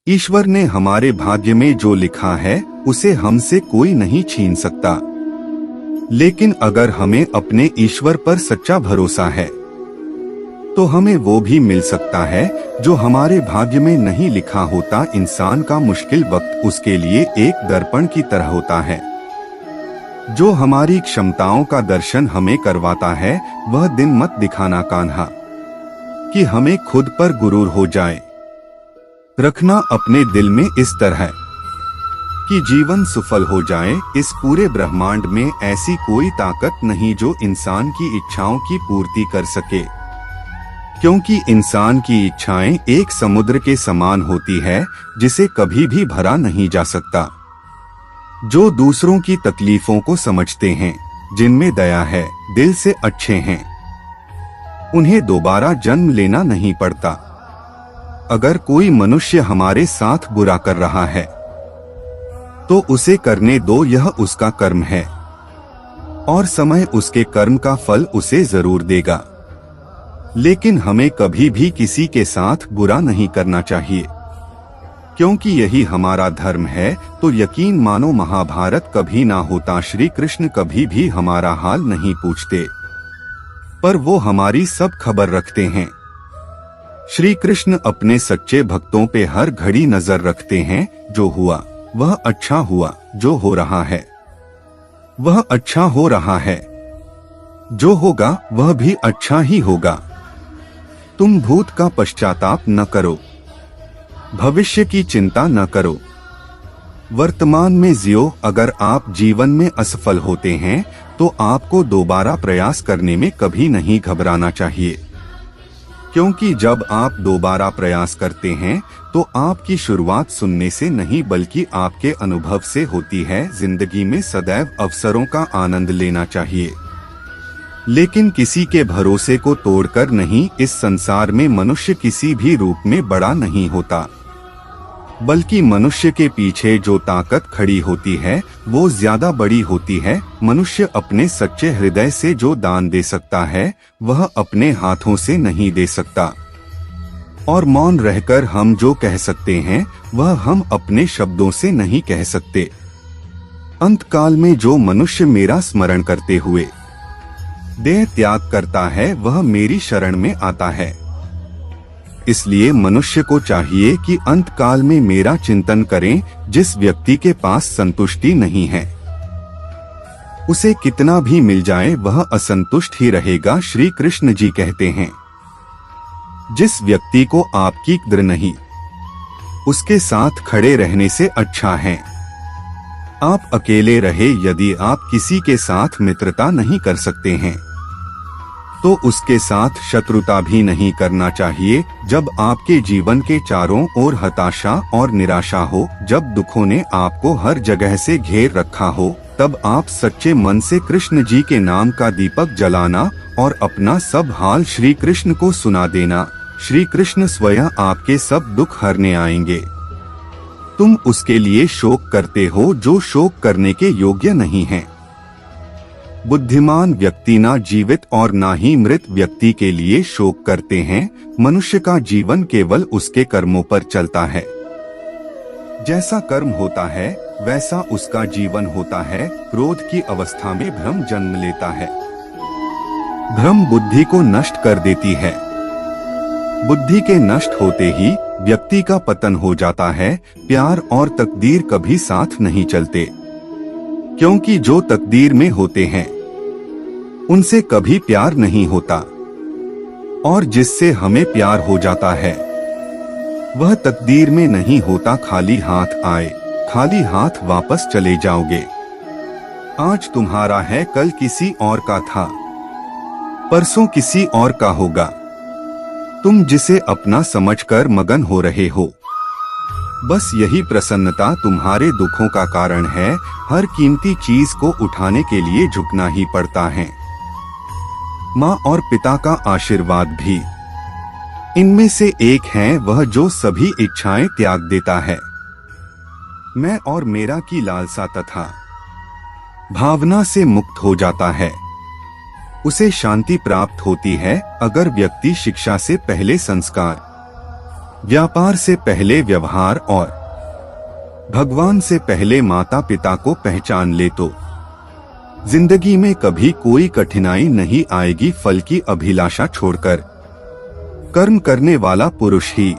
ईश्वर ने हमारे भाग्य में जो लिखा है उसे हमसे कोई नहीं छीन सकता। लेकिन अगर हमें अपने ईश्वर पर सच्चा भरोसा है तो हमें वो भी मिल सकता है जो हमारे भाग्य में नहीं लिखा होता। इंसान का मुश्किल वक्त उसके लिए एक दर्पण की तरह होता है जो हमारी क्षमताओं का दर्शन हमें करवाता है। वह दिन मत दिखाना कान्हा कि हमें खुद पर गुरूर हो जाए। रखना अपने दिल में इस तरह कि जीवन सफल हो जाए। इस पूरे ब्रह्मांड में ऐसी कोई ताकत नहीं जो इंसान की इच्छाओं की पूर्ति कर सके, क्योंकि इंसान की इच्छाएं एक समुद्र के समान होती है जिसे कभी भी भरा नहीं जा सकता। जो दूसरों की तकलीफों को समझते हैं, जिनमें दया है, दिल से अच्छे हैं, उन्हें दोबारा जन्म लेना नहीं पड़ता। अगर कोई मनुष्य हमारे साथ बुरा कर रहा है तो उसे करने दो, यह उसका कर्म है और समय उसके कर्म का फल उसे जरूर देगा। लेकिन हमें कभी भी किसी के साथ बुरा नहीं करना चाहिए, क्योंकि यही हमारा धर्म है। तो यकीन मानो महाभारत कभी ना होता। श्री कृष्ण कभी भी हमारा हाल नहीं पूछते, पर वो हमारी सब खबर रखते हैं। श्री कृष्ण अपने सच्चे भक्तों पे हर घड़ी नजर रखते हैं। जो हुआ वह अच्छा हुआ, जो हो रहा है वह अच्छा हो रहा है, जो होगा वह भी अच्छा ही होगा। तुम भूत का पश्चाताप न करो, भविष्य की चिंता न करो, वर्तमान में जियो। अगर आप जीवन में असफल होते हैं तो आपको दोबारा प्रयास करने में कभी नहीं घबराना चाहिए, क्योंकि जब आप दोबारा प्रयास करते हैं तो आपकी शुरुआत सुनने से नहीं बल्कि आपके अनुभव से होती है। जिंदगी में सदैव अवसरों का आनंद लेना चाहिए, लेकिन किसी के भरोसे को तोड़कर नहीं। इस संसार में मनुष्य किसी भी रूप में बड़ा नहीं होता, बल्कि मनुष्य के पीछे जो ताकत खड़ी होती है वो ज्यादा बड़ी होती है। मनुष्य अपने सच्चे हृदय से जो दान दे सकता है वह अपने हाथों से नहीं दे सकता, और मौन रहकर हम जो कह सकते हैं वह हम अपने शब्दों से नहीं कह सकते। अंतकाल में जो मनुष्य मेरा स्मरण करते हुए देह त्याग करता है वह मेरी शरण में आता है। इसलिए मनुष्य को चाहिए कि अंतकाल में मेरा चिंतन करें। जिस व्यक्ति के पास संतुष्टि नहीं है उसे कितना भी मिल जाए वह असंतुष्ट ही रहेगा। श्री कृष्ण जी कहते हैं, जिस व्यक्ति को आपकी कद्र नहीं उसके साथ खड़े रहने से अच्छा है आप अकेले रहे। यदि आप किसी के साथ मित्रता नहीं कर सकते हैं तो उसके साथ शत्रुता भी नहीं करना चाहिए। जब आपके जीवन के चारों ओर हताशा और निराशा हो, जब दुखों ने आपको हर जगह से घेर रखा हो, तब आप सच्चे मन से कृष्ण जी के नाम का दीपक जलाना और अपना सब हाल श्री कृष्ण को सुना देना। श्री कृष्ण स्वयं आपके सब दुख हरने आएंगे। तुम उसके लिए शोक करते हो जो शोक करने के योग्य नहीं है। बुद्धिमान व्यक्ति ना जीवित और ना ही मृत व्यक्ति के लिए शोक करते हैं। मनुष्य का जीवन केवल उसके कर्मों पर चलता है। जैसा कर्म होता है वैसा उसका जीवन होता है। क्रोध की अवस्था में भ्रम जन्म लेता है। भ्रम बुद्धि को नष्ट कर देती है। बुद्धि के नष्ट होते ही व्यक्ति का पतन हो जाता है। प्यार और तकदीर कभी साथ नहीं चलते, क्योंकि जो तकदीर में होते हैं उनसे कभी प्यार नहीं होता, और जिससे हमें प्यार हो जाता है वह तकदीर में नहीं होता। खाली हाथ आए, खाली हाथ वापस चले जाओगे। आज तुम्हारा है, कल किसी और का था, परसों किसी और का होगा। तुम जिसे अपना समझकर मगन हो रहे हो, बस यही प्रसन्नता तुम्हारे दुखों का कारण है। हर कीमती चीज को उठाने के लिए झुकना ही पड़ता है। माँ और पिता का आशीर्वाद भी इनमें से एक है, वह जो सभी इच्छाएं त्याग देता है। मैं और मेरा की लालसा तथा भावना से मुक्त हो जाता है, उसे शांति प्राप्त होती है। अगर व्यक्ति शिक्षा से पहले संस्कार व्यापार से पहले व्यवहार और भगवान से पहले माता पिता को पहचान ले तो जिंदगी में कभी कोई कठिनाई नहीं आएगी। फल की अभिलाषा छोड़कर कर्म करने वाला पुरुष ही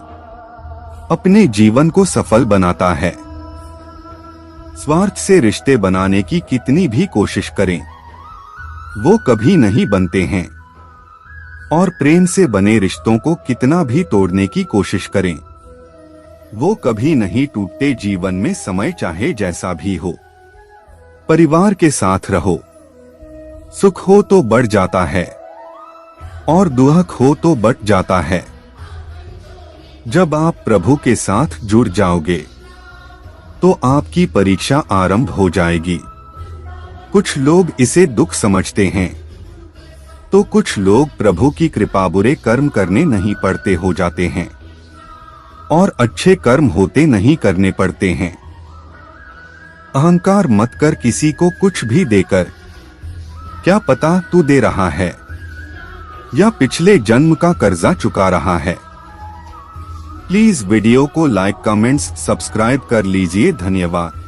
अपने जीवन को सफल बनाता है। स्वार्थ से रिश्ते बनाने की कितनी भी कोशिश करें, वो कभी नहीं बनते हैं। और प्रेम से बने रिश्तों को कितना भी तोड़ने की कोशिश करें, वो कभी नहीं टूटते। जीवन में समय चाहे जैसा भी हो, परिवार के साथ रहो। सुख हो तो बढ़ जाता है और दुख हो तो बट जाता है। जब आप प्रभु के साथ जुड़ जाओगे तो आपकी परीक्षा आरंभ हो जाएगी। कुछ लोग इसे दुख समझते हैं तो कुछ लोग प्रभु की कृपा बुरे कर्म करने नहीं पड़ते हो जाते हैं और अच्छे कर्म होते नहीं करने पड़ते हैं। अहंकार मत कर किसी को कुछ भी देकर, क्या पता तू दे रहा है या पिछले जन्म का कर्जा चुका रहा है। प्लीज वीडियो को लाइक, कमेंट्स, सब्सक्राइब कर लीजिए। धन्यवाद।